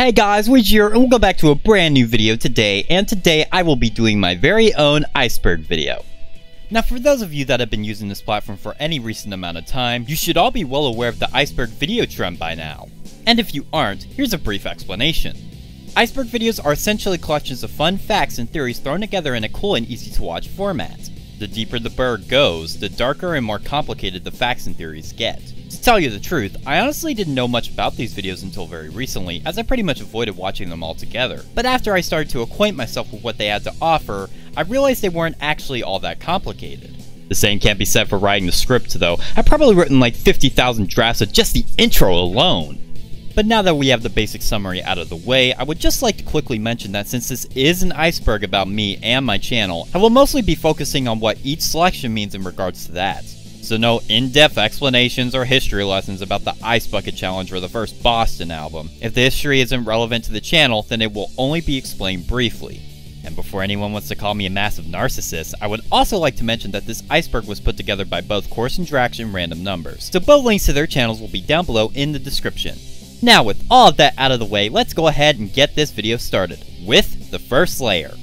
Hey guys, Luigi here, and welcome back to a brand new video today, and today I will be doing my very own Iceberg video. Now for those of you that have been using this platform for any recent amount of time, you should all be well aware of the Iceberg video trend by now. And if you aren't, here's a brief explanation. Iceberg videos are essentially collections of fun facts and theories thrown together in a cool and easy to watch format. The deeper the berg goes, the darker and more complicated the facts and theories get. To tell you the truth, I honestly didn't know much about these videos until very recently, as I pretty much avoided watching them altogether. But after I started to acquaint myself with what they had to offer, I realized they weren't actually all that complicated. The same can't be said for writing the script though. I've probably written like 50,000 drafts of just the intro alone. But now that we have the basic summary out of the way, I would just like to quickly mention that since this is an iceberg about me and my channel, I will mostly be focusing on what each selection means in regards to that. So no in-depth explanations or history lessons about the Ice Bucket Challenge or the first Boston album. If the history isn't relevant to the channel, then it will only be explained briefly. And before anyone wants to call me a massive narcissist, I would also like to mention that this iceberg was put together by both Course and Drax and Random Numbers, so both links to their channels will be down below in the description. Now with all of that out of the way, let's go ahead and get this video started, with the first layer.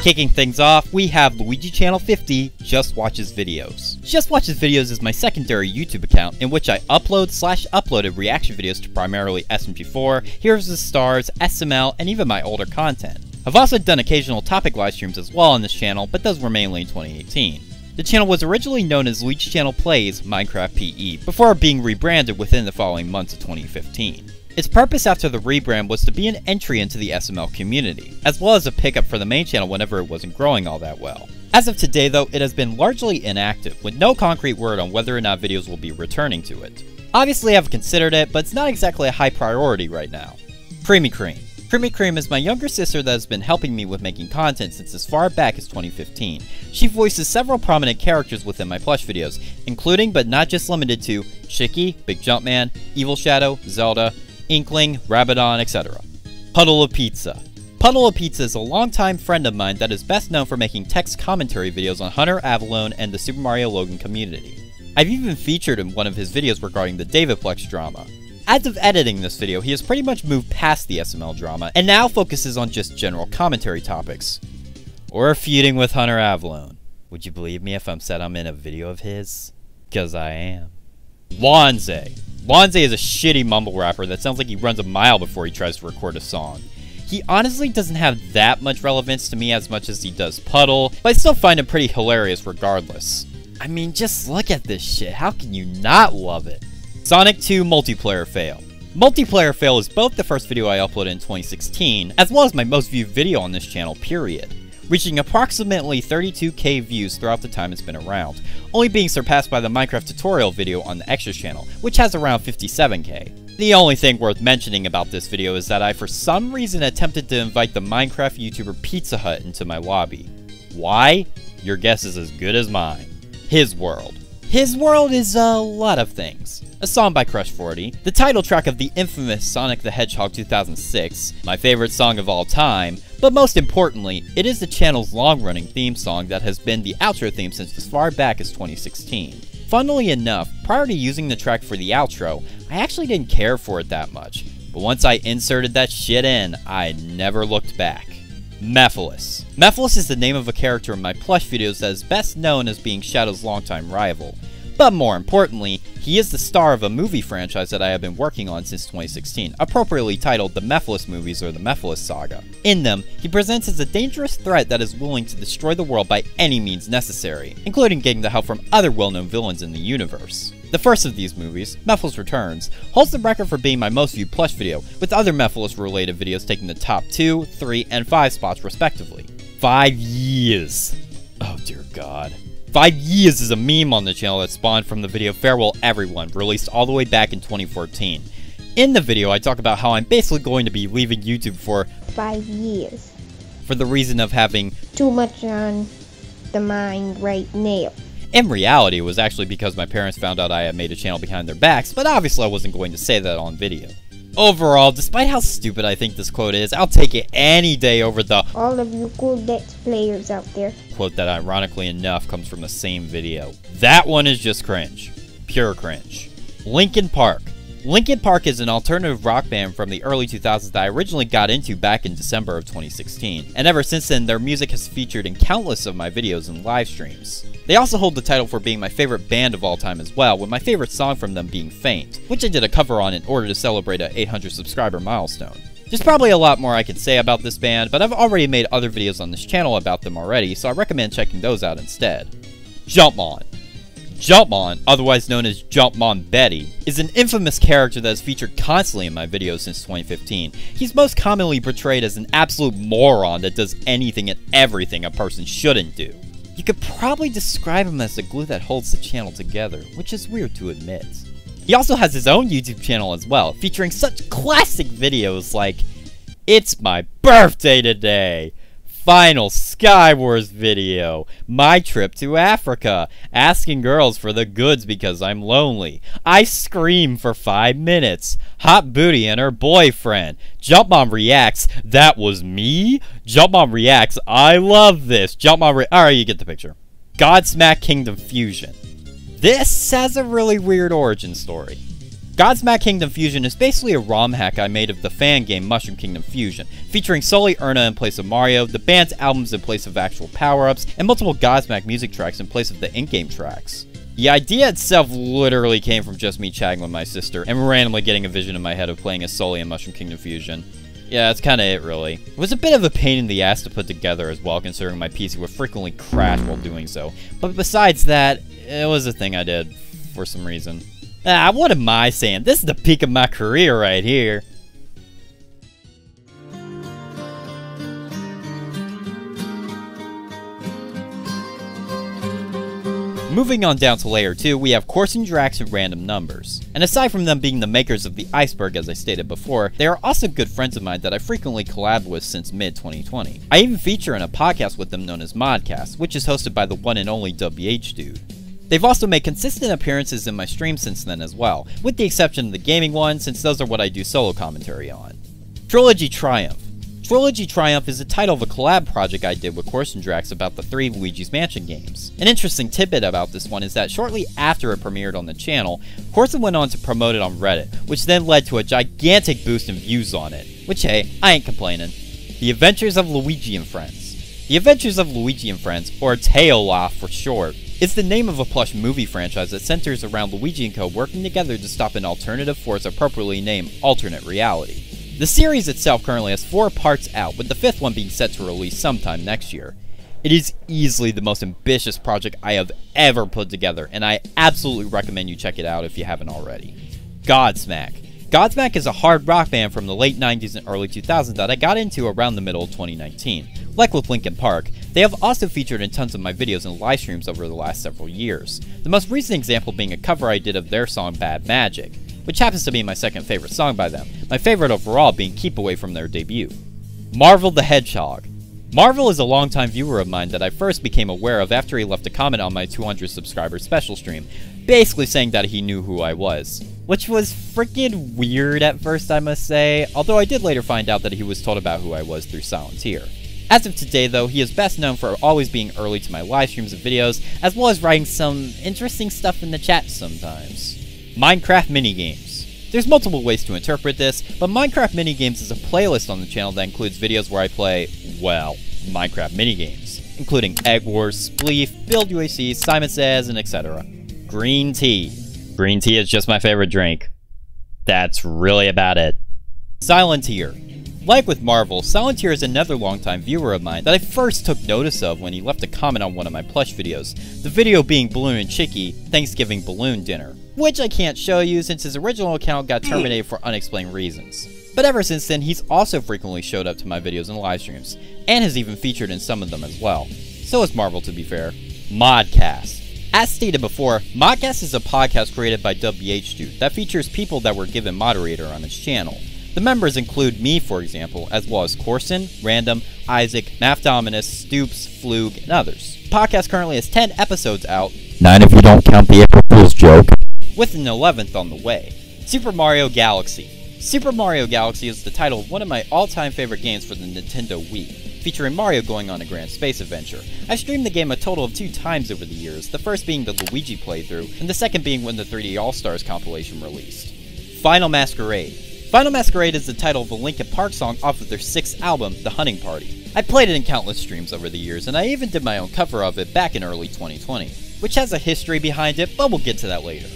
Kicking things off, we have LuigiChannel50 Just Watches Videos. Just Watches Videos is my secondary YouTube account in which I uploaded reaction videos to primarily SMG4, Heroes of the Stars, SML, and even my older content. I've also done occasional topic live streams as well on this channel, but those were mainly in 2018. The channel was originally known as Luigi Channel Plays Minecraft PE, before being rebranded within the following months of 2015. Its purpose after the rebrand was to be an entry into the SML community, as well as a pickup for the main channel whenever it wasn't growing all that well. As of today though, it has been largely inactive, with no concrete word on whether or not videos will be returning to it. Obviously I've considered it, but it's not exactly a high priority right now. Creamy Cream. Creamy Cream is my younger sister that has been helping me with making content since as far back as 2015. She voices several prominent characters within my plush videos, including but not just limited to Chicky, Big Jumpman, Evil Shadow, Zelda, Inkling, Rabadon, etc. Puddle of Pizza. Puddle of Pizza is a longtime friend of mine that is best known for making text commentary videos on Hunter Avalon and the Super Mario Logan community. I've even featured in one of his videos regarding the Davidplex drama. As of editing this video, he has pretty much moved past the SML drama and now focuses on just general commentary topics. Or feuding with Hunter Avalon. Would you believe me if I'm said I'm in a video of his? 'Cause I am. Lonze. Lonze is a shitty mumble rapper that sounds like he runs a mile before he tries to record a song. He honestly doesn't have that much relevance to me as much as he does Puddle, but I still find him pretty hilarious regardless. I mean, just look at this shit, how can you not love it? Sonic 2 Multiplayer Fail. Multiplayer Fail is both the first video I uploaded in 2016, as well as my most viewed video on this channel, period, reaching approximately 32k views throughout the time it's been around, only being surpassed by the Minecraft tutorial video on the Extras channel, which has around 57k. The only thing worth mentioning about this video is that I for some reason attempted to invite the Minecraft YouTuber Pizza Hut into my lobby. Why? Your guess is as good as mine. His World. His World is a lot of things. A song by Crush40, the title track of the infamous Sonic the Hedgehog 2006, my favorite song of all time, but most importantly, it is the channel's long-running theme song that has been the outro theme since as far back as 2016. Funnily enough, prior to using the track for the outro, I actually didn't care for it that much, but once I inserted that shit in, I never looked back. Mephiles. Mephiles is the name of a character in my plush videos that is best known as being Shadow's longtime rival. But more importantly, he is the star of a movie franchise that I have been working on since 2016, appropriately titled The Mephiles Movies or The Mephiles Saga. In them, he presents as a dangerous threat that is willing to destroy the world by any means necessary, including getting the help from other well-known villains in the universe. The first of these movies, Mephiles Returns, holds the record for being my most viewed plush video, with other Mephiles related videos taking the top 2, 3, and 5 spots respectively. 5 years. Oh dear god. 5 years is a meme on the channel that spawned from the video Farewell Everyone, released all the way back in 2014. In the video, I talk about how I'm basically going to be leaving YouTube for 5 years. For the reason of having too much on the mind right now. In reality, it was actually because my parents found out I had made a channel behind their backs, but obviously I wasn't going to say that on video. Overall, despite how stupid I think this quote is, I'll take it any day over the all of you cool Dex players out there. quote that ironically enough comes from the same video. That one is just cringe. Pure cringe. Linkin Park. Linkin Park is an alternative rock band from the early 2000s that I originally got into back in December of 2016, and ever since then their music has featured in countless of my videos and live streams. They also hold the title for being my favorite band of all time as well, with my favorite song from them being Faint, which I did a cover on in order to celebrate a 800 subscriber milestone. There's probably a lot more I could say about this band, but I've already made other videos on this channel about them already, so I recommend checking those out instead. Jumpmaan. Jumpmaan, otherwise known as JumpmaanBetty, is an infamous character that is featured constantly in my videos since 2015. He's most commonly portrayed as an absolute moron that does anything and everything a person shouldn't do. You could probably describe him as the glue that holds the channel together, which is weird to admit. He also has his own YouTube channel as well, featuring such classic videos like It's My Birthday Today, Final Skywars video, My Trip to Africa, Asking Girls for the Goods Because I'm Lonely, I Scream for 5 Minutes, Hot Booty and Her Boyfriend, Jumpmaan Reacts, That Was Me, Jumpmaan Reacts, I Love This, alright, you get the picture. Godsmack Kingdom Fusion. This has a really weird origin story. Godsmack Kingdom Fusion is basically a ROM hack I made of the fan game Mushroom Kingdom Fusion, featuring solely Erna in place of Mario, the band's albums in place of actual power-ups, and multiple Godsmack music tracks in place of the in-game tracks. The idea itself literally came from just me chatting with my sister, and randomly getting a vision in my head of playing as Sully in Mushroom Kingdom Fusion. Yeah, that's kinda it really. It was a bit of a pain in the ass to put together as well, considering my PC would frequently crash while doing so, but besides that, it was a thing I did for some reason. What am I saying? This is the peak of my career right here. Moving on down to layer 2, we have Coursing Drax and Random Numbers. And aside from them being the makers of the Iceberg as I stated before, they are also good friends of mine that I frequently collabed with since mid-2020. I even feature in a podcast with them known as Modcast, which is hosted by the one and only WH Dude. They've also made consistent appearances in my streams since then as well, with the exception of the gaming one, since those are what I do solo commentary on. Trilogy Triumph. Trilogy Triumph is the title of a collab project I did with Coursing Drax about the 3 Luigi's Mansion games. An interesting tidbit about this one is that shortly after it premiered on the channel, Coursing went on to promote it on Reddit, which then led to a gigantic boost in views on it, which hey, I ain't complaining. The Adventures of Luigi and Friends. The Adventures of Luigi and Friends, or Tail-La for short, is the name of a plush movie franchise that centers around Luigi and co working together to stop an alternative force appropriately named Alternate Reality. The series itself currently has 4 parts out, with the 5th one being set to release sometime next year. It is easily the most ambitious project I have ever put together, and I absolutely recommend you check it out if you haven't already. Godsmack. Godsmack is a hard rock band from the late 90s and early 2000s that I got into around the middle of 2019. Like with Linkin Park, they have also featured in tons of my videos and live streams over the last several years. The most recent example being a cover I did of their song Bad Magic, which happens to be my second favorite song by them, my favorite overall being Keep Away from their debut. Marvel the Hedgehog. Marvel is a longtime viewer of mine that I first became aware of after he left a comment on my 200 subscriber special stream, basically saying that he knew who I was. Which was freaking weird at first, I must say, although I did later find out that he was told about who I was through Salantier. As of today though, he is best known for always being early to my live streams and videos, as well as writing some interesting stuff in the chat sometimes. Minecraft Minigames. There's multiple ways to interpret this, but Minecraft Minigames is a playlist on the channel that includes videos where I play, well, Minecraft minigames, including Egg Wars, Spleef, Build UAC, Simon Says, and etc. Green tea. Green tea is just my favorite drink. That's really about it. Salantier. Like with Marvel, Salantier is another longtime viewer of mine that I first took notice of when he left a comment on one of my plush videos, the video being Balloon and Chicky Thanksgiving Balloon Dinner, which I can't show you since his original account got terminated for unexplained reasons. But ever since then, he's also frequently showed up to my videos and live streams, and has even featured in some of them as well. So is Marvel, to be fair. Modcast. As stated before, Modcast is a podcast created by WH Dude that features people that were given moderator on his channel. The members include me, for example, as well as Corson, Random, Isaac, Math Dominus, Stoops, Flug, and others. The podcast currently has 10 episodes out, 9 if you don't count the April Fool's joke, with an 11th on the way. Super Mario Galaxy. Super Mario Galaxy is the title of one of my all-time favorite games for the Nintendo Wii. featuring Mario going on a grand space adventure. I streamed the game a total of 2 times over the years, the first being the Luigi playthrough, and the second being when the 3D All-Stars compilation released. Final Masquerade. Final Masquerade is the title of a Linkin Park song off of their 6th album, The Hunting Party. I played it in countless streams over the years, and I even did my own cover of it back in early 2020, which has a history behind it, but we'll get to that later.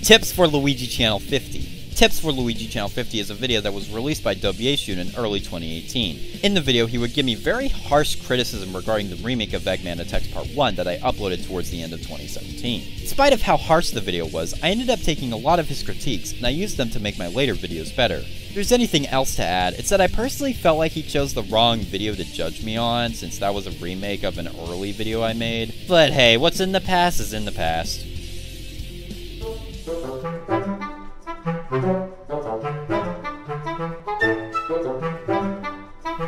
Tips for LuigiChannel50. Tips for LuigiChannel50 is a video that was released by WIKI in early 2018. In the video, he would give me very harsh criticism regarding the remake of Eggman Attacks Part 1 that I uploaded towards the end of 2017. In spite of how harsh the video was, I ended up taking a lot of his critiques, and I used them to make my later videos better. If there's anything else to add, it's that I personally felt like he chose the wrong video to judge me on, since that was a remake of an early video I made. But hey, what's in the past is in the past.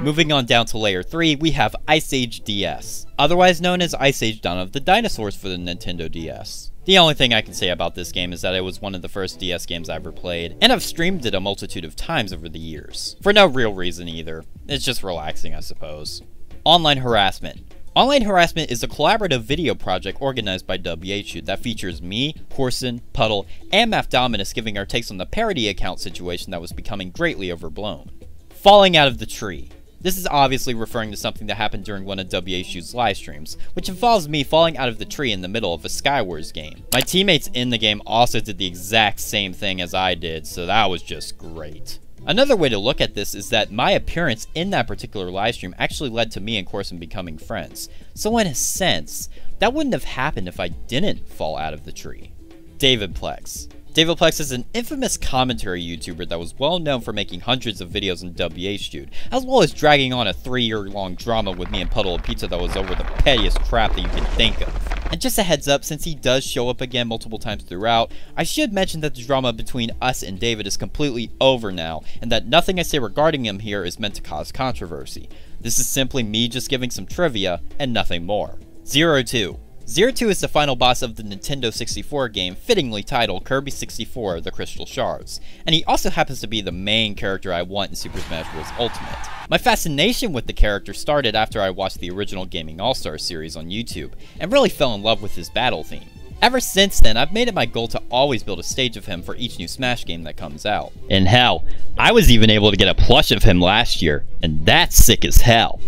Moving on down to layer 3, we have Ice Age DS, otherwise known as Ice Age Dawn of the Dinosaurs for the Nintendo DS. The only thing I can say about this game is that it was one of the first DS games I ever played, and I've streamed it a multitude of times over the years. For no real reason either. It's just relaxing, I suppose. Online Harassment. Online Harassment is a collaborative video project organized by WIKI that features me, Corson, Puddle, and Math Dominus giving our takes on the parody account situation that was becoming greatly overblown. Falling out of the tree. This is obviously referring to something that happened during one of WIKI's live streams, which involves me falling out of the tree in the middle of a Skywars game. My teammates in the game also did the exact same thing as I did, so that was just great. Another way to look at this is that my appearance in that particular livestream actually led to me and Corson becoming friends. So in a sense, that wouldn't have happened if I didn't fall out of the tree. David Plex. David Plex is an infamous commentary YouTuber that was well known for making hundreds of videos in WIKI, as well as dragging on a 3-year-long drama with me and Puddle of Pizza that was over the pettiest crap that you can think of. And just a heads up, since he does show up again multiple times throughout, I should mention that the drama between us and David is completely over now, and that nothing I say regarding him here is meant to cause controversy. This is simply me just giving some trivia, and nothing more. 02. Zero 2 is the final boss of the Nintendo 64 game fittingly titled Kirby 64 The Crystal Shards, and he also happens to be the main character I want in Super Smash Bros. Ultimate. My fascination with the character started after I watched the original Gaming All-Stars series on YouTube, and really fell in love with his battle theme. Ever since then, I've made it my goal to always build a stage of him for each new Smash game that comes out. And hell, I was even able to get a plush of him last year, and that's sick as hell.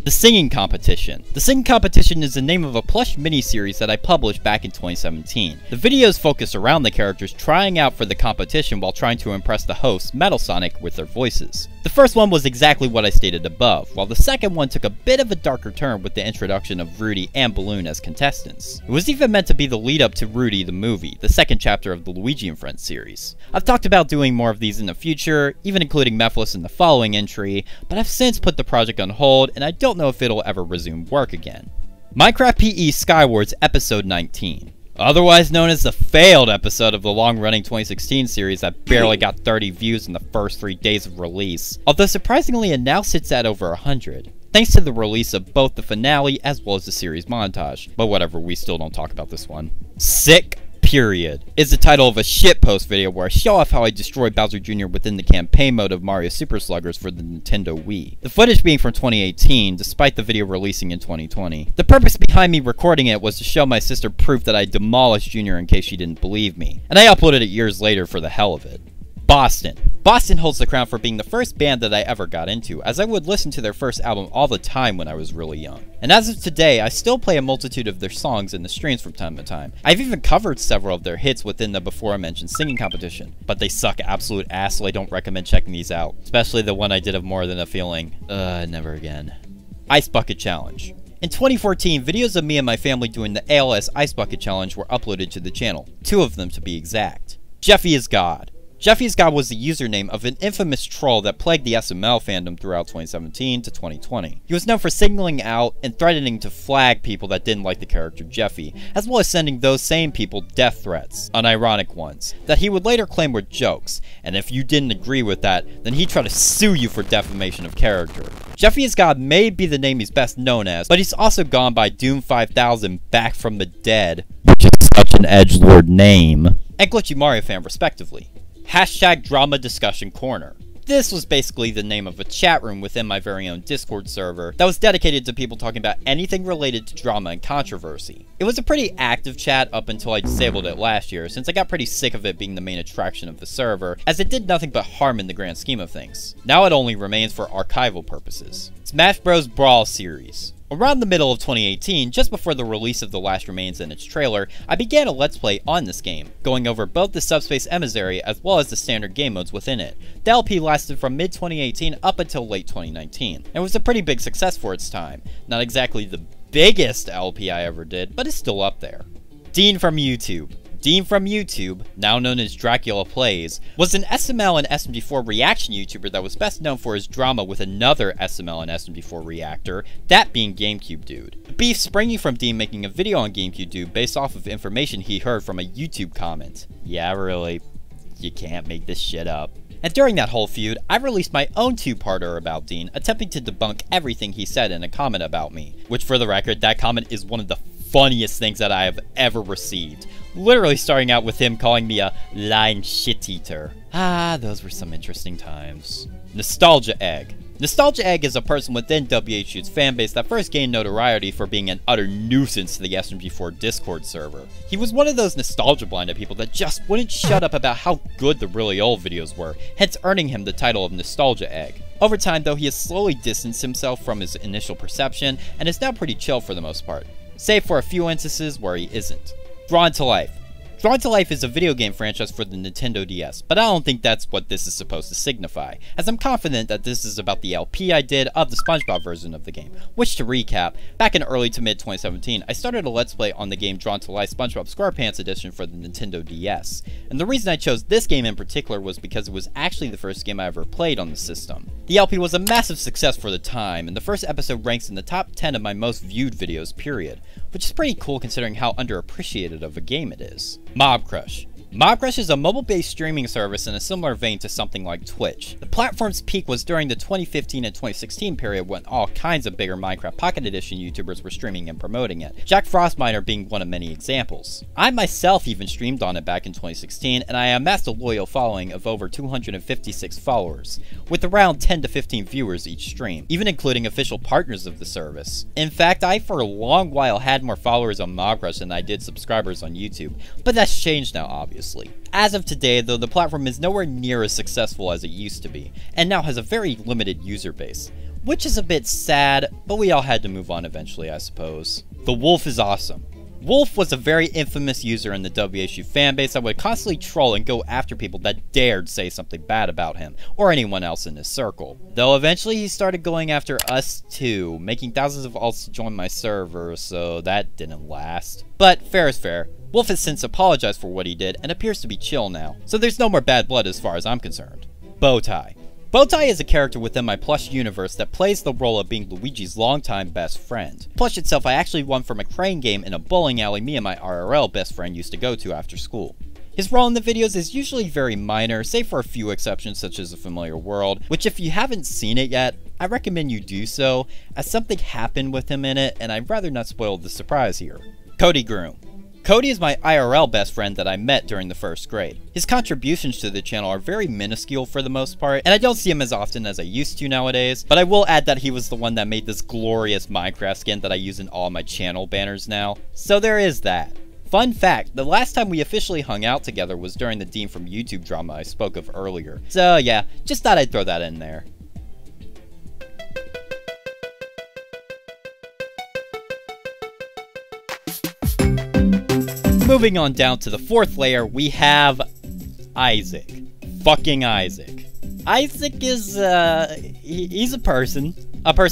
The Singing Competition. The Singing Competition is the name of a plush miniseries that I published back in 2017. The videos focus around the characters trying out for the competition while trying to impress the host, Metal Sonic, with their voices. The first one was exactly what I stated above, while the second one took a bit of a darker turn with the introduction of Rudy and Balloon as contestants. It was even meant to be the lead up to Rudy the movie, the second chapter of the Luigi and Friends series. I've talked about doing more of these in the future, even including Mephiles in the following entry, but I've since put the project on hold and I don't know if it'll ever resume work again. Minecraft PE Skywars Episode 19. Otherwise known as the failed episode of the long-running 2016 series that barely got 30 views in the first 3 days of release, although surprisingly it now sits at over 100, thanks to the release of both the finale as well as the series montage, but whatever, we still don't talk about this one. Sick Period is the title of a shitpost video where I show off how I destroy Bowser Jr. within the campaign mode of Mario Super Sluggers for the Nintendo Wii. The footage being from 2018, despite the video releasing in 2020. The purpose behind me recording it was to show my sister proof that I demolished Jr. in case she didn't believe me, and I uploaded it years later for the hell of it. Boston. Boston holds the crown for being the first band that I ever got into, as I would listen to their first album all the time when I was really young. And as of today, I still play a multitude of their songs in the streams from time to time. I've even covered several of their hits within the before mentioned singing competition, but they suck absolute ass, so I don't recommend checking these out, especially the one I did of More Than a Feeling. Never again. Ice Bucket Challenge. In 2014, videos of me and my family doing the ALS Ice Bucket Challenge were uploaded to the channel, 2 of them to be exact. Jeffy is God. Jeffy is God was the username of an infamous troll that plagued the SML fandom throughout 2017 to 2020. He was known for signaling out and threatening to flag people that didn't like the character Jeffy, as well as sending those same people death threats, unironic ones, that he would later claim were jokes, and if you didn't agree with that, then he'd try to sue you for defamation of character. Jeffy is God may be the name he's best known as, but he's also gone by Doom 5000 Back from the Dead, which is such an edgelord name, and Glitchy Mario fan respectively. Hashtag Drama Discussion Corner. This was basically the name of a chat room within my very own Discord server that was dedicated to people talking about anything related to drama and controversy. It was a pretty active chat up until I disabled it last year, since I got pretty sick of it being the main attraction of the server, as it did nothing but harm in the grand scheme of things. Now it only remains for archival purposes. Smash Bros. Brawl series. Around the middle of 2018, just before the release of The Last Remains and its trailer, I began a Let's Play on this game, going over both the Subspace Emissary as well as the standard game modes within it. The LP lasted from mid-2018 up until late 2019, and was a pretty big success for its time. Not exactly the biggest LP I ever did, but it's still up there. Dean from YouTube. Dean from YouTube, now known as Dracula Plays, was an SML and SMG4 reaction YouTuber that was best known for his drama with another SML and SMG4 reactor, that being GameCube Dude. The beef springing from Dean making a video on GameCube Dude based off of information he heard from a YouTube comment. Yeah, really, you can't make this shit up. And during that whole feud, I released my own two-parter about Dean, attempting to debunk everything he said in a comment about me. Which, for the record, that comment is one of the funniest things that I have ever received. Literally starting out with him calling me a lying shit-eater. Ah, those were some interesting times. Nostalgia Egg. Nostalgia Egg is a person within WHU's fanbase that first gained notoriety for being an utter nuisance to the SMG4 Discord server. He was one of those nostalgia-blinded people that just wouldn't shut up about how good the really old videos were, hence earning him the title of Nostalgia Egg. Over time, though, he has slowly distanced himself from his initial perception, and is now pretty chill for the most part, save for a few instances where he isn't. Drawn to Life. Drawn to Life is a video game franchise for the Nintendo DS, but I don't think that's what this is supposed to signify, as I'm confident that this is about the LP I did of the SpongeBob version of the game, which, to recap, back in early to mid 2017, I started a Let's Play on the game Drawn to Life SpongeBob SquarePants Edition for the Nintendo DS, and the reason I chose this game in particular was because it was actually the first game I ever played on the system. The LP was a massive success for the time, and the first episode ranks in the top 10 of my most viewed videos, period, which is pretty cool considering how underappreciated of a game it is. Mob Crush. Mob Crush is a mobile-based streaming service in a similar vein to something like Twitch. The platform's peak was during the 2015 and 2016 period when all kinds of bigger Minecraft Pocket Edition YouTubers were streaming and promoting it, Jack Frostminer being one of many examples. I myself even streamed on it back in 2016, and I amassed a loyal following of over 256 followers, with around 10 to 15 viewers each stream, even including official partners of the service. In fact, I for a long while had more followers on Mob Crush than I did subscribers on YouTube, but that's changed now, obviously. As of today, though, the platform is nowhere near as successful as it used to be, and now has a very limited user base, which is a bit sad, but we all had to move on eventually, I suppose. The Wolf is awesome. Wolf was a very infamous user in the WHU fanbase that would constantly troll and go after people that dared say something bad about him, or anyone else in his circle. Though eventually he started going after us too, making thousands of alts to join my server, so that didn't last. But fair is fair. Wolf has since apologized for what he did and appears to be chill now, so there's no more bad blood as far as I'm concerned. Bowtie. Bowtie is a character within my Plush universe that plays the role of being Luigi's longtime best friend. Plush itself I actually won from a crane game in a bowling alley me and my IRL best friend used to go to after school. His role in the videos is usually very minor, save for a few exceptions such as A Familiar World, which if you haven't seen it yet, I recommend you do so, as something happened with him in it and I'd rather not spoil the surprise here. Cody Groom. Cody is my IRL best friend that I met during the first grade. His contributions to the channel are very minuscule for the most part, and I don't see him as often as I used to nowadays, but I will add that he was the one that made this glorious Minecraft skin that I use in all my channel banners now. So there is that. Fun fact, the last time we officially hung out together was during the Dean from YouTube drama I spoke of earlier. So yeah, just thought I'd throw that in there. Moving on down to the fourth layer, we have Isaac. Fucking Isaac. Isaac is, he's a person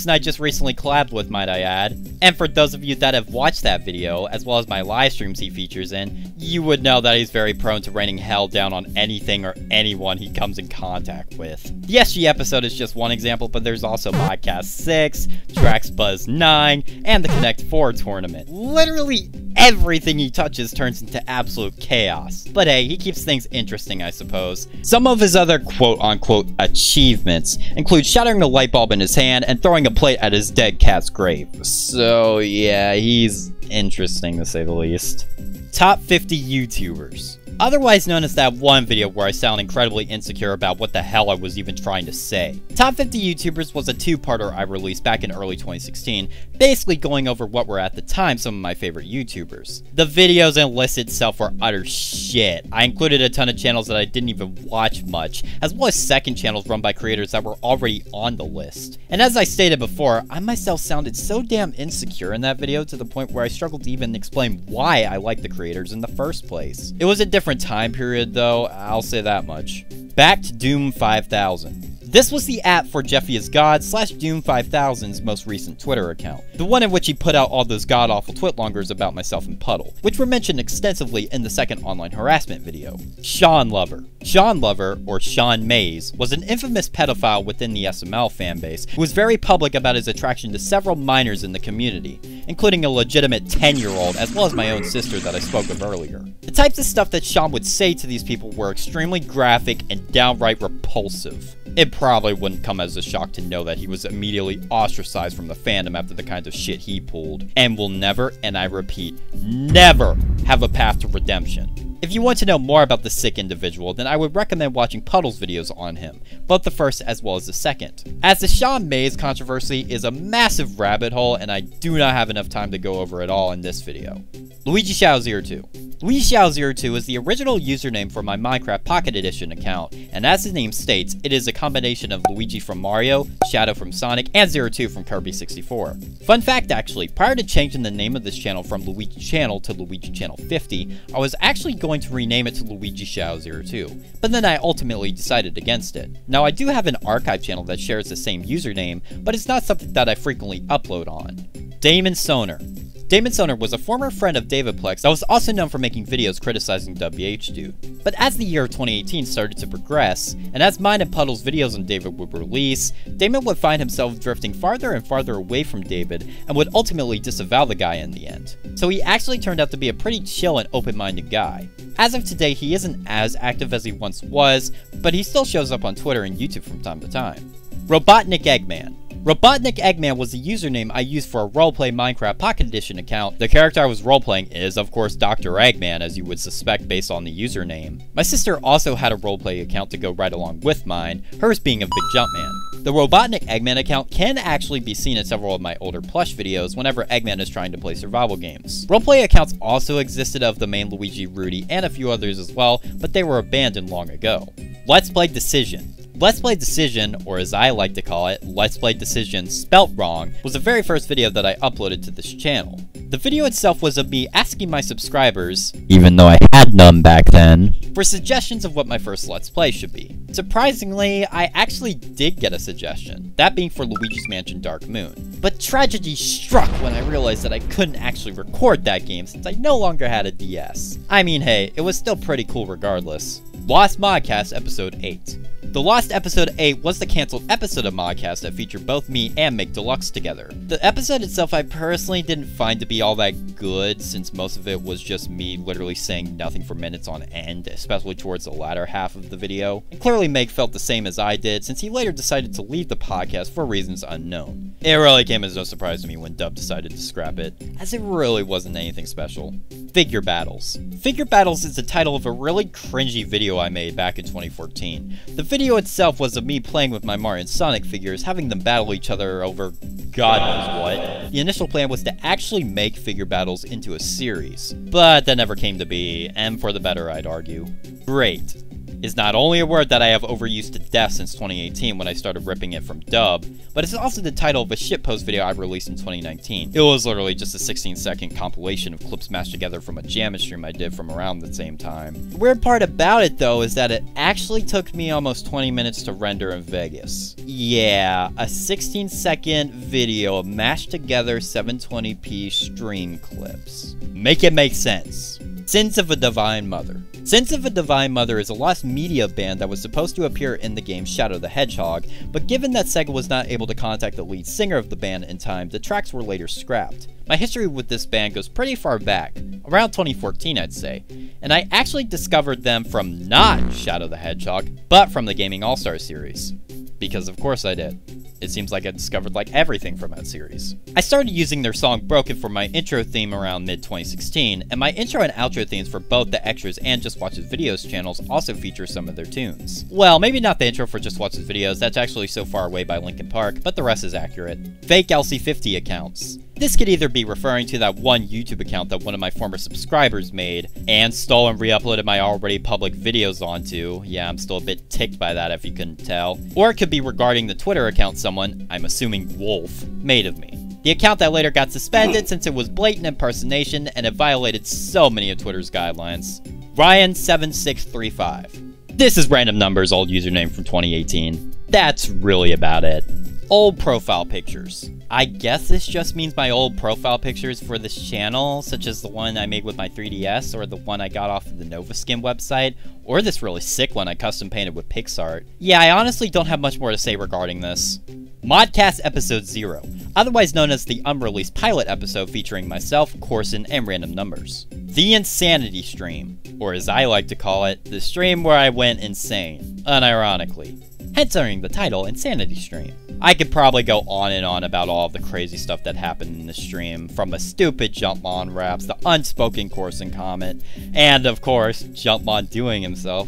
I just recently collabed with, might I add. And for those of you that have watched that video, as well as my live streams he features in, you would know that he's very prone to raining hell down on anything or anyone he comes in contact with. The SG episode is just one example, but there's also Podcast 6, Drax Buzz 9, and the Connect 4 tournament. Literally everything he touches turns into absolute chaos. But hey, he keeps things interesting, I suppose. Some of his other quote-unquote achievements include shattering the light bulb in his hand and throwing a plate at his dead cat's grave. So yeah, he's interesting to say the least. Top 50 YouTubers. otherwise known as that one video where I sound incredibly insecure about what the hell I was even trying to say. Top 50 YouTubers was a two-parter I released back in early 2016, basically going over what were at the time some of my favorite YouTubers. The videos and list itself were utter shit. I included a ton of channels that I didn't even watch much, as well as second channels run by creators that were already on the list. And as I stated before, I myself sounded so damn insecure in that video to the point where I struggled to even explain why I liked the creators in the first place. It was a different time period though, I'll say that much. Back to Doom 5000. This was the app for Jeffy is God / Doom 5000's most recent Twitter account, the one in which he put out all those god-awful twitlongers about myself and Puddle, which were mentioned extensively in the second online harassment video. Sean Lover. Sean Lover, or Sean Mays, was an infamous pedophile within the SML fanbase who was very public about his attraction to several minors in the community, including a legitimate 10-year-old as well as my own sister that I spoke of earlier. The types of stuff that Sean would say to these people were extremely graphic and downright repulsive. It probably wouldn't come as a shock to know that he was immediately ostracized from the fandom after the kinds of shit he pulled, and will never, and I repeat, never have a path to redemption. If you want to know more about the sick individual, then I would recommend watching Puddle's videos on him, both the first as well as the second, as the Sean Mays controversy is a massive rabbit hole and I do not have enough time to go over it all in this video. LuigiChannel50 LuigiChannel50 is the original username for my Minecraft Pocket Edition account, and as the name states, it is a combination of Luigi from Mario, Shadow from Sonic, and 02 from Kirby 64. Fun fact actually, prior to changing the name of this channel from Luigi Channel to LuigiChannel50, I was actually going to rename it to LuigiChannel02, but then I ultimately decided against it. Now I do have an archive channel that shares the same username, but it's not something that I frequently upload on. Damon Soner. Damon Soner was a former friend of Davidplex that was also known for making videos criticizing WHDude. But as the year of 2018 started to progress, and as mine and Puddle's videos on David would release, Damon would find himself drifting farther and farther away from David and would ultimately disavow the guy in the end. So he actually turned out to be a pretty chill and open-minded guy. As of today, he isn't as active as he once was, but he still shows up on Twitter and YouTube from time to time. Robotnik Eggman. Robotnik Eggman was the username I used for a roleplay Minecraft Pocket Edition account. The character I was roleplaying is, of course, Dr. Eggman, as you would suspect based on the username. My sister also had a roleplay account to go right along with mine, hers being of Big Jumpman. The Robotnik Eggman account can actually be seen in several of my older plush videos whenever Eggman is trying to play survival games. Roleplay accounts also existed of the main Luigi, Rudy, and a few others as well, but they were abandoned long ago. Let's Play Decision. Let's Play Decision, or as I like to call it, Let's Play Decision spelt wrong, was the very first video that I uploaded to this channel. The video itself was of me asking my subscribers, even though I had none back then, for suggestions of what my first Let's Play should be. Surprisingly, I actually did get a suggestion, that being for Luigi's Mansion Dark Moon. But tragedy struck when I realized that I couldn't actually record that game since I no longer had a DS. I mean, hey, it was still pretty cool regardless. Lost Modcast Episode 8. The Lost Episode 8 was the cancelled episode of Modcast that featured both me and Mick Deluxe together. The episode itself I personally didn't find to be all that good, since most of it was just me literally saying nothing for minutes on end, especially towards the latter half of the video. And clearly Mick felt the same as I did, since he later decided to leave the podcast for reasons unknown. It really came as no surprise to me when Dub decided to scrap it, as it really wasn't anything special. Figure Battles. Figure Battles is the title of a really cringy video I made back in 2014. The video itself was of me playing with my Mario and Sonic figures, having them battle each other over God knows what. The initial plan was to actually make Figure Battles into a series, but that never came to be, and for the better I'd argue. Great is not only a word that I have overused to death since 2018 when I started ripping it from Dub, but it's also the title of a shitpost video I released in 2019. It was literally just a 16-second compilation of clips mashed together from a Jammin' stream I did from around the same time. The weird part about it though is that it actually took me almost 20 minutes to render in Vegas. Yeah, a 16-second video of mashed together 720p stream clips. Make it make sense. Sins of a Divine Mother. Sins of a Divine Mother is a lost media band that was supposed to appear in the game Shadow the Hedgehog, but given that Sega was not able to contact the lead singer of the band in time, the tracks were later scrapped. My history with this band goes pretty far back, around 2014 I'd say, and I actually discovered them from not Shadow the Hedgehog, but from the Gaming All-Star series. Because of course I did. It seems like I discovered like everything from that series. I started using their song Broken for my intro theme around mid-2016, and my intro and outro themes for both the Extras and Just Watches Videos channels also feature some of their tunes. Well, maybe not the intro for Just Watches Videos, that's actually So Far Away by Linkin Park, but the rest is accurate. Fake LC50 accounts. This could either be referring to that one YouTube account that one of my former subscribers made, and stole and re-uploaded my already public videos onto. Yeah, I'm still a bit ticked by that if you couldn't tell. Or it could be regarding the Twitter account someone, I'm assuming Wolf, made of me. The account that later got suspended since it was blatant impersonation and it violated so many of Twitter's guidelines. Ryan7635. This is Random Numbers' old username from 2018. That's really about it. Old profile pictures. I guess this just means my old profile pictures for this channel, such as the one I made with my 3DS, or the one I got off of the Novaskin website, or this really sick one I custom painted with PixArt. Yeah, I honestly don't have much more to say regarding this. Modcast Episode 0, otherwise known as the unreleased pilot episode featuring myself, Corson, and Random Numbers. The Insanity Stream, or as I like to call it, the stream where I went insane, unironically. Hence earning the title Insanity Stream. I could probably go on and on about all of the crazy stuff that happened in the stream, from the stupid Jumpmaan raps, the unspoken Corson comment, and of course, Jumpmaan doing himself.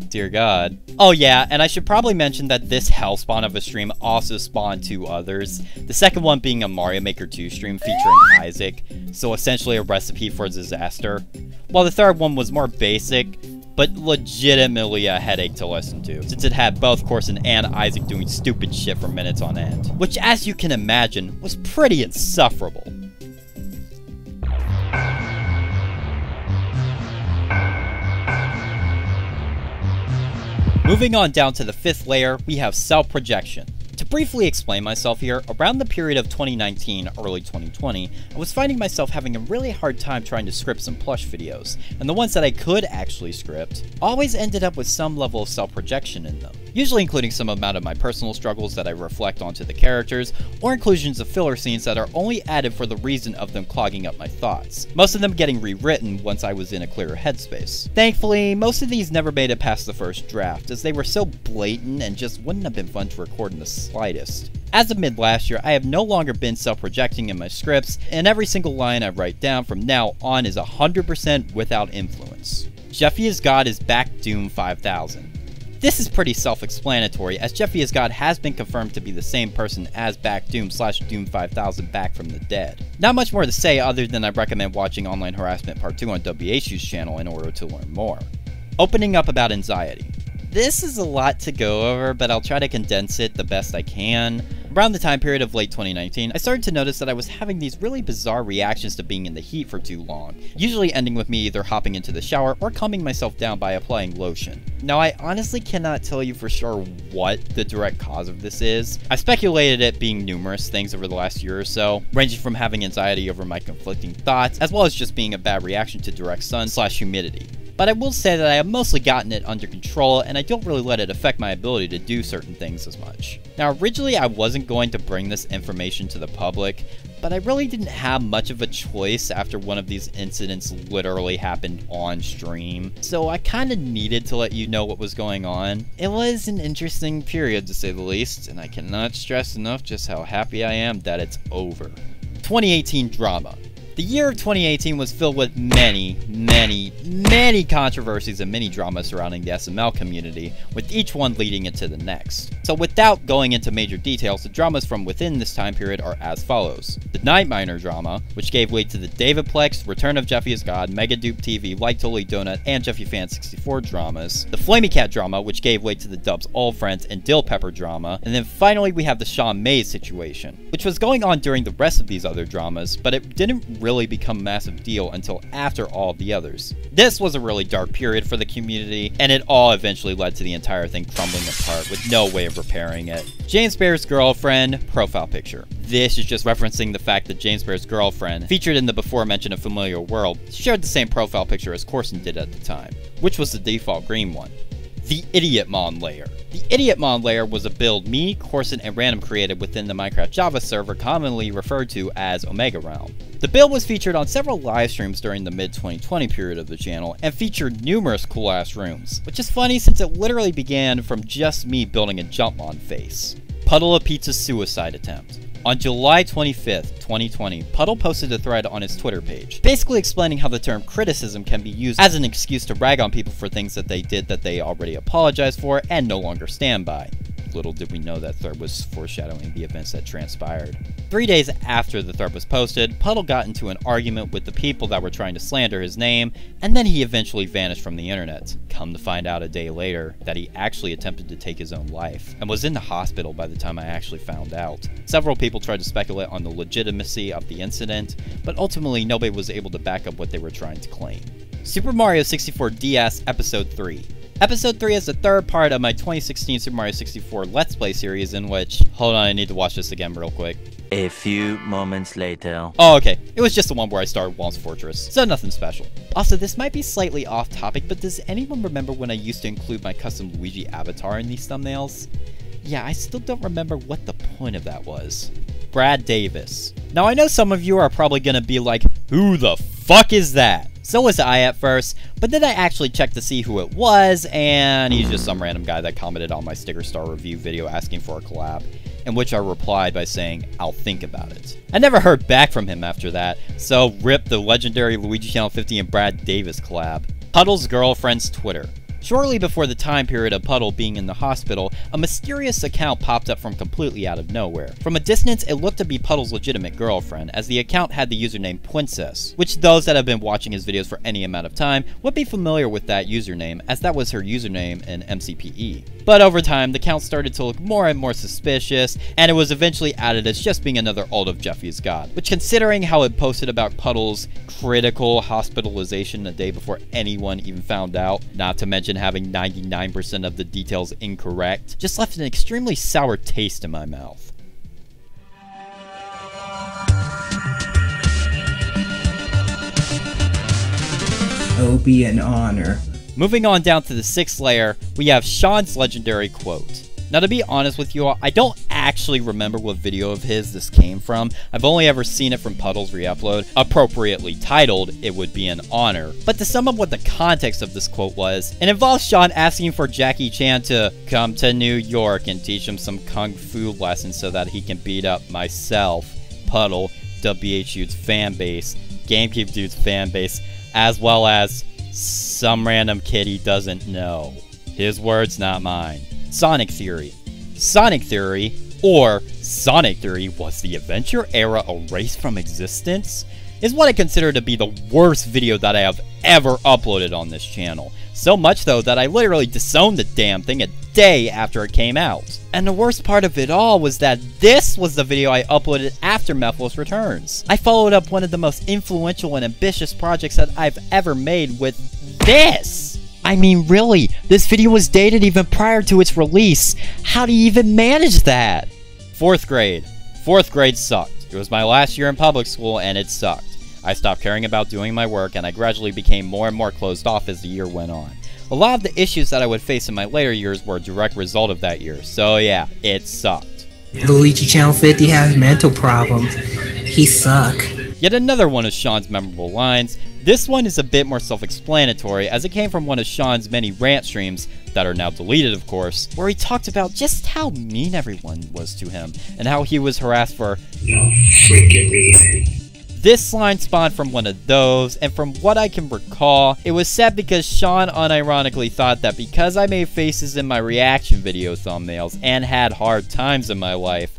Dear God. Oh yeah, and I should probably mention that this hellspawn of a stream also spawned two others, the second one being a Mario Maker 2 stream featuring Isaac, so essentially a recipe for disaster, while the third one was more basic, but legitimately a headache to listen to, since it had both Corson and Isaac doing stupid shit for minutes on end, which as you can imagine, was pretty insufferable. Moving on down to the fifth layer, we have self-projection. To briefly explain myself here, around the period of 2019, early 2020, I was finding myself having a really hard time trying to script some plush videos, and the ones that I could actually script always ended up with some level of self-projection in them, usually including some amount of my personal struggles that I reflect onto the characters, or inclusions of filler scenes that are only added for the reason of them clogging up my thoughts, most of them getting rewritten once I was in a clearer headspace. Thankfully, most of these never made it past the first draft, as they were so blatant and just wouldn't have been fun to record in the slightest. As of mid last year, I have no longer been self-projecting in my scripts, and every single line I write down from now on is 100% without influence. Jeffy is God is back Doom 5000. This is pretty self-explanatory, as Jeffy is God has been confirmed to be the same person as Back Doom / Doom 5000 back from the dead. Not much more to say other than I recommend watching Online Harassment Part 2 on WHU's channel in order to learn more. Opening up about anxiety. This is a lot to go over, but I'll try to condense it the best I can. Around the time period of late 2019, I started to notice that I was having these really bizarre reactions to being in the heat for too long, usually ending with me either hopping into the shower or calming myself down by applying lotion. Now, I honestly cannot tell you for sure what the direct cause of this is. I speculated it being numerous things over the last year or so, ranging from having anxiety over my conflicting thoughts, as well as just being a bad reaction to direct sun / humidity. But I will say that I have mostly gotten it under control, and I don't really let it affect my ability to do certain things as much. Now, originally I wasn't going to bring this information to the public, but I really didn't have much of a choice after one of these incidents literally happened on stream, so I kinda needed to let you know what was going on. It was an interesting period to say the least, and I cannot stress enough just how happy I am that it's over. 2018 drama. The year of 2018 was filled with many controversies and many dramas surrounding the SML community, with each one leading into the next. So without going into major details, the dramas from within this time period are as follows. The Night Miner drama, which gave way to the Davidplex, Return of Jeffy is God, Mega Dupe TV, Like Totally Donut, and Jeffy Fan 64 dramas. The Flamey Cat drama, which gave way to the Dub's Old Friends and Dill Pepper drama. And then finally we have the Sean Mays situation, which was going on during the rest of these other dramas, but it didn't really become a massive deal until after all the others. This was a really dark period for the community, and it all eventually led to the entire thing crumbling apart with no way of repairing it. James Bear's girlfriend profile picture. This is just referencing the fact that James Bear's girlfriend, featured in the before mentioned A Familiar World, shared the same profile picture as Corson did at the time, which was the default green one. The Idiotmon layer. The Idiotmon layer was a build me, Corson, and Random created within the Minecraft Java server commonly referred to as Omega Realm. The build was featured on several live streams during the mid-2020 period of the channel, and featured numerous cool-ass rooms, which is funny since it literally began from just me building a Jumpmaan face. Puddle a Pizza suicide attempt. On July 25th, 2020, Puddle posted a thread on his Twitter page, basically explaining how the term criticism can be used as an excuse to rag on people for things that they did that they already apologized for and no longer stand by. Little did we know that thread was foreshadowing the events that transpired. 3 days after the thread was posted, Puddle got into an argument with the people that were trying to slander his name, and then he eventually vanished from the internet. Come to find out a day later that he actually attempted to take his own life, and was in the hospital by the time I actually found out. Several people tried to speculate on the legitimacy of the incident, but ultimately nobody was able to back up what they were trying to claim. Super Mario 64 DS Episode 3. Episode 3 is the third part of my 2016 Super Mario 64 Let's Play series in which... Hold on, I need to watch this again real quick. A few moments later. Oh, okay. It was just the one where I started Wall's Fortress, so nothing special. Also, this might be slightly off topic, but does anyone remember when I used to include my custom Luigi avatar in these thumbnails? Yeah, I still don't remember what the point of that was. Brad Davis. Now, I know some of you are probably gonna be like, who the fuck is that? So was I at first, but then I actually checked to see who it was, and he's just some random guy that commented on my Sticker Star review video asking for a collab, in which I replied by saying, I'll think about it. I never heard back from him after that, so rip the legendary LuigiChannel50 and Brad Davis collab. Puddle's girlfriend's Twitter. Shortly before the time period of Puddle being in the hospital, a mysterious account popped up from completely out of nowhere. From a distance, it looked to be Puddle's legitimate girlfriend, as the account had the username Princess, which those that have been watching his videos for any amount of time would be familiar with that username, as that was her username in MCPE. But over time, the account started to look more and more suspicious, and it was eventually added as just being another alt of Jeffy's God, which, considering how it posted about Puddle's critical hospitalization a day before anyone even found out, not to mention having 99% of the details incorrect, just left an extremely sour taste in my mouth. It'll be an honor. Moving on down to the 6th layer, we have Sean's legendary quote. Now, to be honest with you all, I don't actually remember what video of his this came from. I've only ever seen it from Puddle's re-upload, appropriately titled, It Would Be an Honor. But to sum up what the context of this quote was, it involves Sean asking for Jackie Chan to come to New York and teach him some kung fu lessons so that he can beat up myself, Puddle, WHU's fanbase, GameCube Dude's fanbase, as well as some random kid he doesn't know. His words, not mine. Sonic Theory. Sonic Theory, or Sonic Theory was the Adventure Era erased from existence, is what I consider to be the worst video that I have ever uploaded on this channel. So much though that I literally disowned the damn thing a day after it came out. And the worst part of it all was that this was the video I uploaded after Mephiles Returns. I followed up one of the most influential and ambitious projects that I've ever made with this! I mean, really, this video was dated even prior to its release. How do you even manage that? 4th grade. 4th grade sucked. It was my last year in public school and it sucked. I stopped caring about doing my work and I gradually became more and more closed off as the year went on. A lot of the issues that I would face in my later years were a direct result of that year, so yeah, it sucked. LuigiChannel50 has mental problems. He suck. Yet another one of Sean's memorable lines. This one is a bit more self-explanatory, as it came from one of Sean's many rant streams, that are now deleted of course, where he talked about just how mean everyone was to him, and how he was harassed for no freaking reason. This line spawned from one of those, and from what I can recall, it was said because Sean unironically thought that because I made faces in my reaction video thumbnails and had hard times in my life,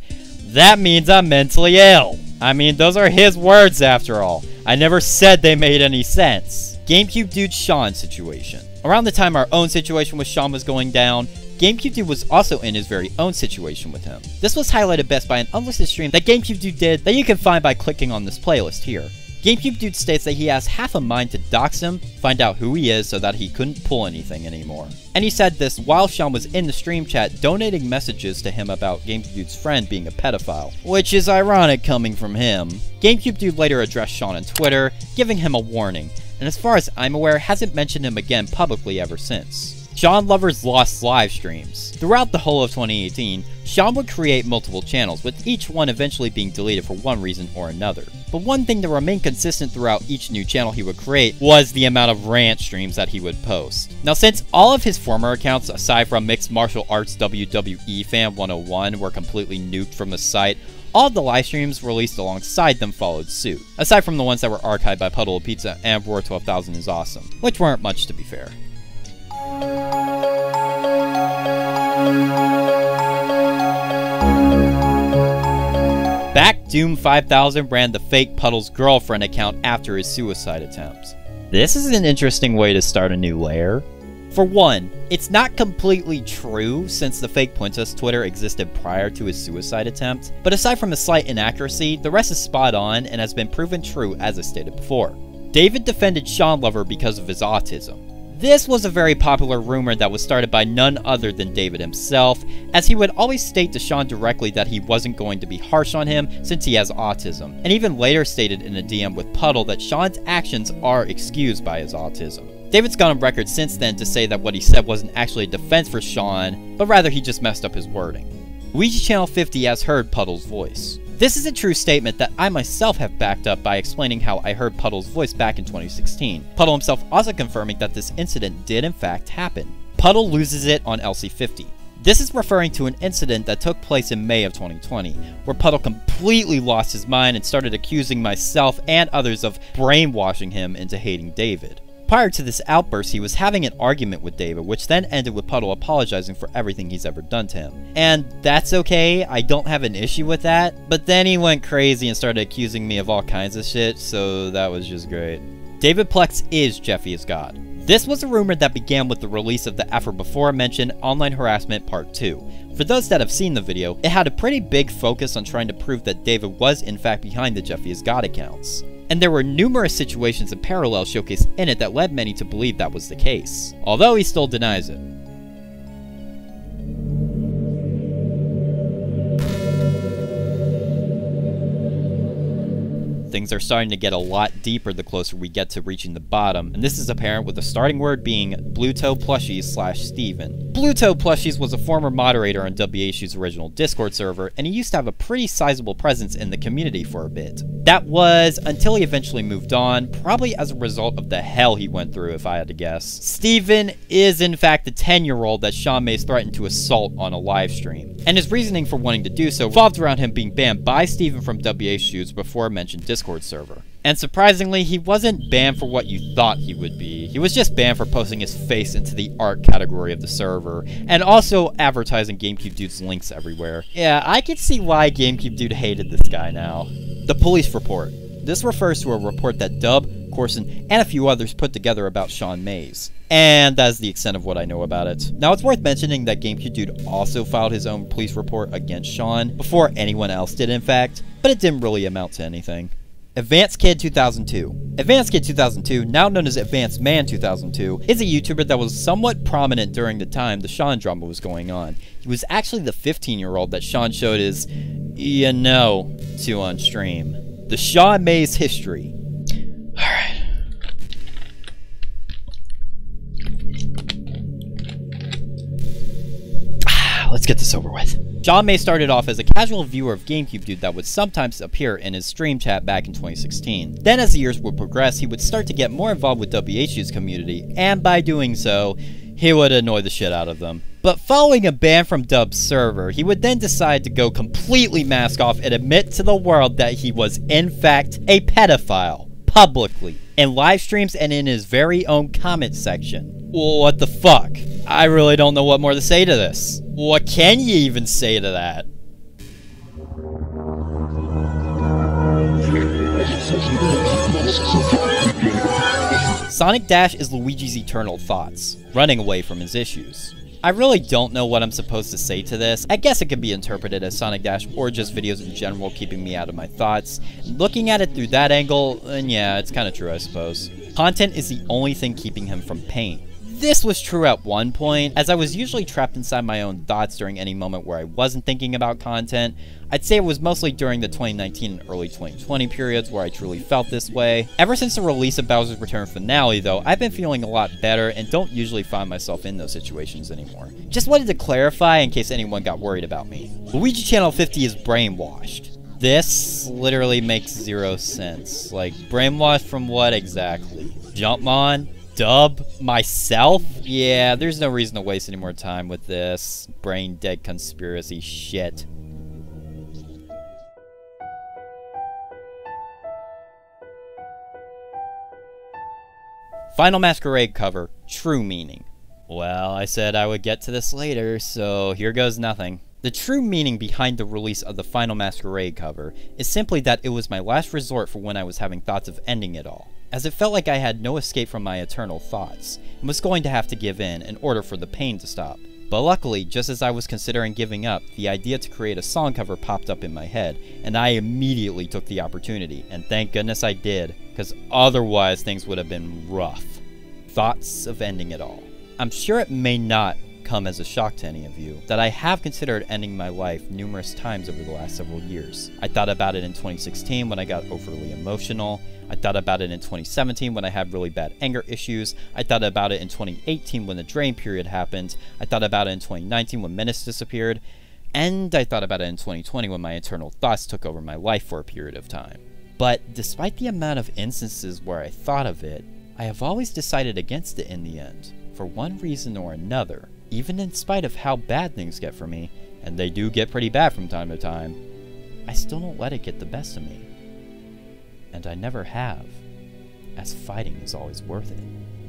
that means I'm mentally ill. I mean, those are his words after all. I never said they made any sense. GameCube Dude Sean situation. Around the time our own situation with Sean was going down, GameCube Dude was also in his very own situation with him. This was highlighted best by an unlisted stream that GameCube Dude did that you can find by clicking on this playlist here. GameCube Dude states that he has half a mind to dox him, find out who he is so that he couldn't pull anything anymore. And he said this while Sean was in the stream chat donating messages to him about GameCube Dude's friend being a pedophile, which is ironic coming from him. GameCube Dude later addressed Sean on Twitter, giving him a warning, and as far as I'm aware, hasn't mentioned him again publicly ever since. Sean Lover's lost live streams. Throughout the whole of 2018, Sean would create multiple channels, with each one eventually being deleted for one reason or another. But one thing that remained consistent throughout each new channel he would create was the amount of rant streams that he would post. Now, since all of his former accounts, aside from Mixed Martial Arts WWE Fan 101, were completely nuked from the site, all of the live streams released alongside them followed suit, aside from the ones that were archived by Puddle of Pizza and Roar 12,000 is Awesome, which weren't much to be fair. Back Doom 5000 ran the fake Puddle's girlfriend account after his suicide attempt. This is an interesting way to start a new layer. For one, it's not completely true since the fake Princess Twitter existed prior to his suicide attempt, but aside from a slight inaccuracy, the rest is spot on and has been proven true as I stated before. David defended Sean Lover because of his autism. This was a very popular rumor that was started by none other than David himself, as he would always state to Sean directly that he wasn't going to be harsh on him since he has autism, and even later stated in a DM with Puddle that Sean's actions are excused by his autism. David's gone on record since then to say that what he said wasn't actually a defense for Sean, but rather he just messed up his wording. LuigiChannel50 has heard Puddle's voice. This is a true statement that I myself have backed up by explaining how I heard Puddle's voice back in 2016. Puddle himself also confirming that this incident did in fact happen. Puddle loses it on LC50. This is referring to an incident that took place in May of 2020, where Puddle completely lost his mind and started accusing myself and others of brainwashing him into hating David. Prior to this outburst, he was having an argument with David, which then ended with Puddle apologizing for everything he's ever done to him. And that's okay, I don't have an issue with that, but then he went crazy and started accusing me of all kinds of shit, so that was just great. David Plex is Jeffy is God. This was a rumor that began with the release of the before mentioned Online Harassment Part 2. For those that have seen the video, it had a pretty big focus on trying to prove that David was in fact behind the Jeffy is God accounts. And there were numerous situations and parallels showcased in it that led many to believe that was the case, although he still denies it. Things are starting to get a lot deeper the closer we get to reaching the bottom, and this is apparent with the starting word being Bluto Plushies / Steven. Bluto Plushies was a former moderator on WHU's original Discord server, and he used to have a pretty sizable presence in the community for a bit. That was until he eventually moved on, probably as a result of the hell he went through if I had to guess. Steven is in fact the 10-year-old that Sean Mays threatened to assault on a live stream, and his reasoning for wanting to do so revolved around him being banned by Steven from WHU's before mentioned Discord server. And surprisingly, he wasn't banned for what you thought he would be. He was just banned for posting his face into the art category of the server, and also advertising GameCube Dude's links everywhere. Yeah, I can see why GameCube Dude hated this guy now. The police report. This refers to a report that Dub, Corson, and a few others put together about Sean Mays. And that is the extent of what I know about it. Now, it's worth mentioning that GameCube Dude also filed his own police report against Sean, before anyone else did in fact, but it didn't really amount to anything. Advanced Kid 2002. Advanced Kid 2002, now known as Advanced Man 2002, is a YouTuber that was somewhat prominent during the time the Sean drama was going on. He was actually the 15-year-old that Sean showed his, you know, to on stream. The Sean Mays history. Alright. Let's get this over with. Sean Mays started off as a casual viewer of GameCube Dude that would sometimes appear in his stream chat back in 2016. Then as the years would progress, he would start to get more involved with WHU's community, and by doing so, he would annoy the shit out of them. But following a ban from Dub's server, he would then decide to go completely mask off and admit to the world that he was in fact a pedophile, publicly, in live streams and in his very own comment section. What the fuck? I really don't know what more to say to this. What can you even say to that? Sonic Dash is Luigi's eternal thoughts, running away from his issues. I really don't know what I'm supposed to say to this. I guess it could be interpreted as Sonic Dash or just videos in general keeping me out of my thoughts. Looking at it through that angle, yeah, it's kinda true I suppose. Content is the only thing keeping him from pain. This was true at one point, as I was usually trapped inside my own thoughts during any moment where I wasn't thinking about content. I'd say it was mostly during the 2019 and early 2020 periods where I truly felt this way. Ever since the release of Bowser's Return finale though, I've been feeling a lot better and don't usually find myself in those situations anymore. Just wanted to clarify in case anyone got worried about me. LuigiChannel50 is brainwashed. This literally makes zero sense. Like, brainwashed from what exactly? Jumpman? Dub? Myself? Yeah, there's no reason to waste any more time with this brain dead conspiracy shit. Final Masquerade cover, true meaning. Well, I said I would get to this later, so here goes nothing. The true meaning behind the release of the Final Masquerade cover is simply that it was my last resort for when I was having thoughts of ending it all, as it felt like I had no escape from my eternal thoughts, and was going to have to give in order for the pain to stop. But luckily, just as I was considering giving up, the idea to create a song cover popped up in my head, and I immediately took the opportunity, and thank goodness I did, because otherwise things would have been rough. Thoughts of ending it all. I'm sure it may not come as a shock to any of you that I have considered ending my life numerous times over the last several years. I thought about it in 2016 when I got overly emotional. I thought about it in 2017 when I had really bad anger issues. I thought about it in 2018 when the drain period happened. I thought about it in 2019 when Menace disappeared. And I thought about it in 2020 when my eternal thoughts took over my life for a period of time. But despite the amount of instances where I thought of it, I have always decided against it in the end, for one reason or another. Even in spite of how bad things get for me, and they do get pretty bad from time to time, I still don't let it get the best of me. And I never have, as fighting is always worth it,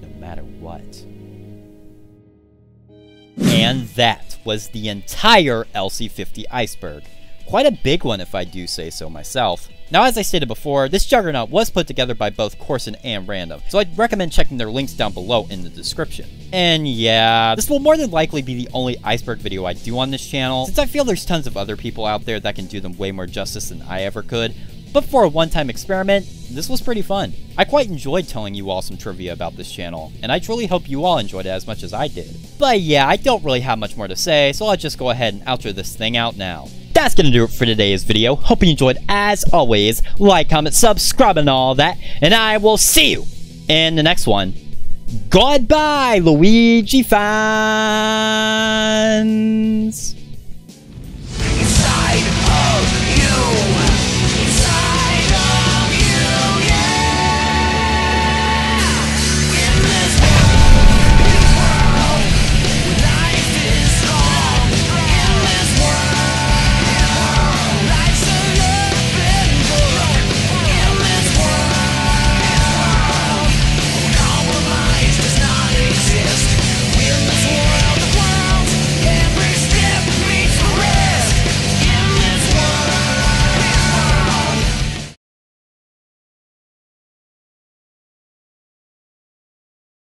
no matter what. And that was the entire LC50 Iceberg. Quite a big one if I do say so myself. Now, as I stated before, this juggernaut was put together by both Corson and Random, so I'd recommend checking their links down below in the description. And yeah, this will more than likely be the only Iceberg video I do on this channel, since I feel there's tons of other people out there that can do them way more justice than I ever could. But for a one-time experiment, this was pretty fun. I quite enjoyed telling you all some trivia about this channel, and I truly hope you all enjoyed it as much as I did. But yeah, I don't really have much more to say, so I'll just go ahead and outro this thing out now. That's gonna do it for today's video. Hope you enjoyed. As always, like, comment, subscribe, and all that. And I will see you in the next one. Goodbye, Luigi fans!